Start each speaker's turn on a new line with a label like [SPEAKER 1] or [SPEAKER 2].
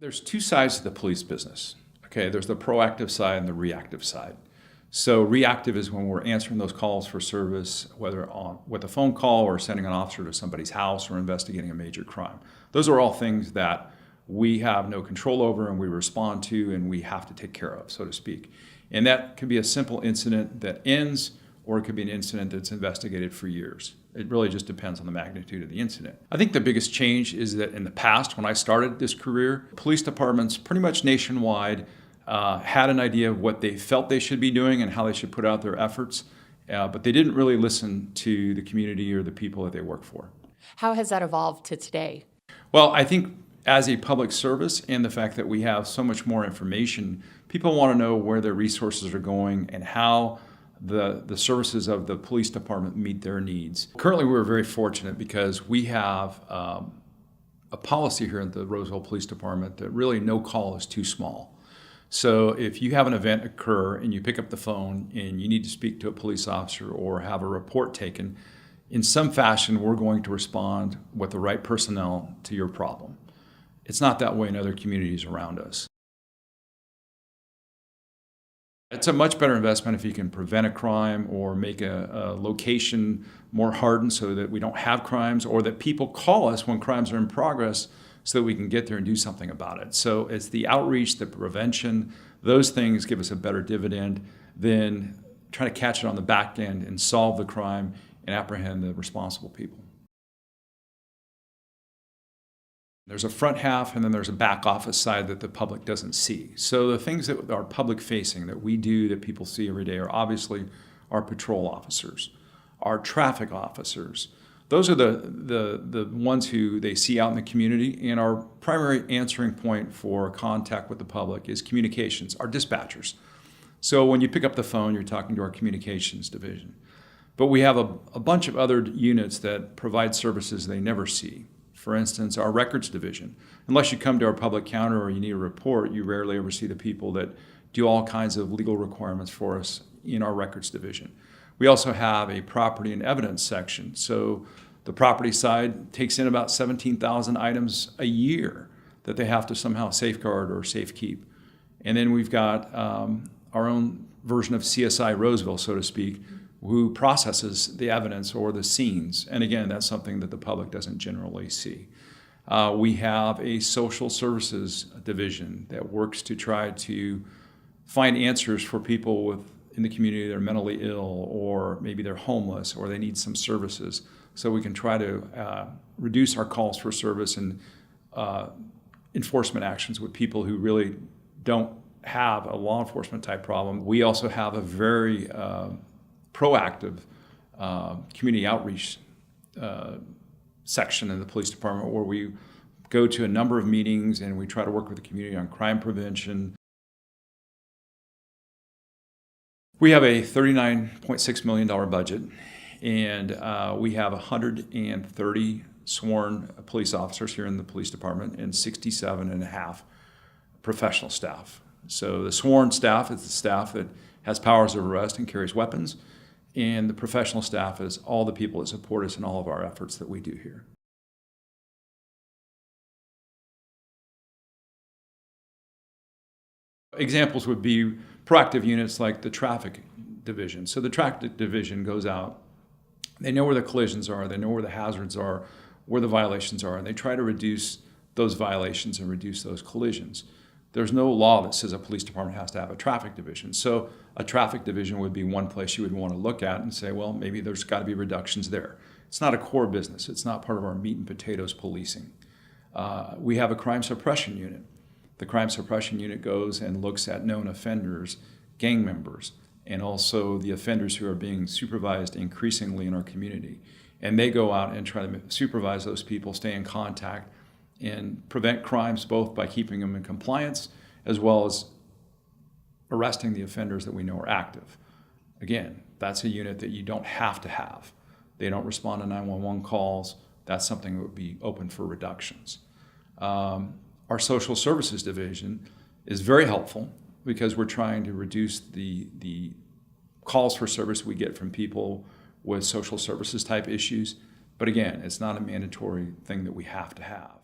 [SPEAKER 1] There's two sides to the police business. Okay, there's the proactive side and the reactive side. So reactive is when we're answering those calls for service, whether with a phone call or sending an officer to somebody's house or investigating a major crime. Those are all things that we have no control over and we respond to and we have to take care of, so to speak. And that could be a simple incident that ends, or it could be an incident that's investigated for years. It really just depends on the magnitude of the incident. I think the biggest change is that in the past, when I started this career, police departments pretty much nationwide had an idea of what they felt they should be doing and how they should put out their efforts, but they didn't really listen to the community or the people that they work for.
[SPEAKER 2] How has that evolved to today?
[SPEAKER 1] Well, I think as a public service and the fact that we have so much more information, people want to know where their resources are going and how the services of the police department meet their needs. Currently, we're very fortunate because we have a policy here at the Roseville Police Department that really no call is too small. So if you have an event occur and you pick up the phone and you need to speak to a police officer or have a report taken, in some fashion, we're going to respond with the right personnel to your problem. It's not that way in other communities around us. It's a much better investment if you can prevent a crime or make a location more hardened so that we don't have crimes, or that people call us when crimes are in progress so that we can get there and do something about it. So it's the outreach, the prevention, those things give us a better dividend than trying to catch it on the back end and solve the crime and apprehend the responsible people. There's a front half and then there's a back office side that the public doesn't see. So the things that are public facing that we do that people see every day are obviously our patrol officers, our traffic officers. Those are the ones who they see out in the community, and our primary answering point for contact with the public is communications, our dispatchers. So when you pick up the phone, you're talking to our communications division. But we have a bunch of other units that provide services they never see. For instance, our records division. Unless you come to our public counter or you need a report, you rarely ever see the people that do all kinds of legal requirements for us in our records division. We also have a property and evidence section. So the property side takes in about 17,000 items a year that they have to somehow safeguard or safekeep. And then we've got our own version of CSI Roseville, so to speak, who processes the evidence or the scenes. And again, that's something that the public doesn't generally see. We have a social services division that works to try to find answers for people in the community that are mentally ill, or maybe they're homeless, or they need some services. So we can try to reduce our calls for service and enforcement actions with people who really don't have a law enforcement type problem. We also have a very proactive community outreach section in the police department where we go to a number of meetings and we try to work with the community on crime prevention. We have a $39.6 million budget, and we have 130 sworn police officers here in the police department and 67 and a half professional staff. So the sworn staff is the staff that has powers of arrest and carries weapons, and the professional staff is all the people that support us in all of our efforts that we do here. Examples would be proactive units like the traffic division. So the traffic division goes out, they know where the collisions are, they know where the hazards are, where the violations are, and they try to reduce those violations and reduce those collisions. There's no law that says a police department has to have a traffic division. So a traffic division would be one place you would want to look at and say, well, maybe there's got to be reductions there. It's not a core business. It's not part of our meat and potatoes policing. We have a crime suppression unit. The crime suppression unit goes and looks at known offenders, gang members, and also the offenders who are being supervised increasingly in our community. And they go out and try to supervise those people, stay in contact, and prevent crimes both by keeping them in compliance as well as arresting the offenders that we know are active. Again, that's a unit that you don't have to have. They don't respond to 911 calls. That's something that would be open for reductions. Our social services division is very helpful because we're trying to reduce the calls for service we get from people with social services type issues. But again, it's not a mandatory thing that we have to have.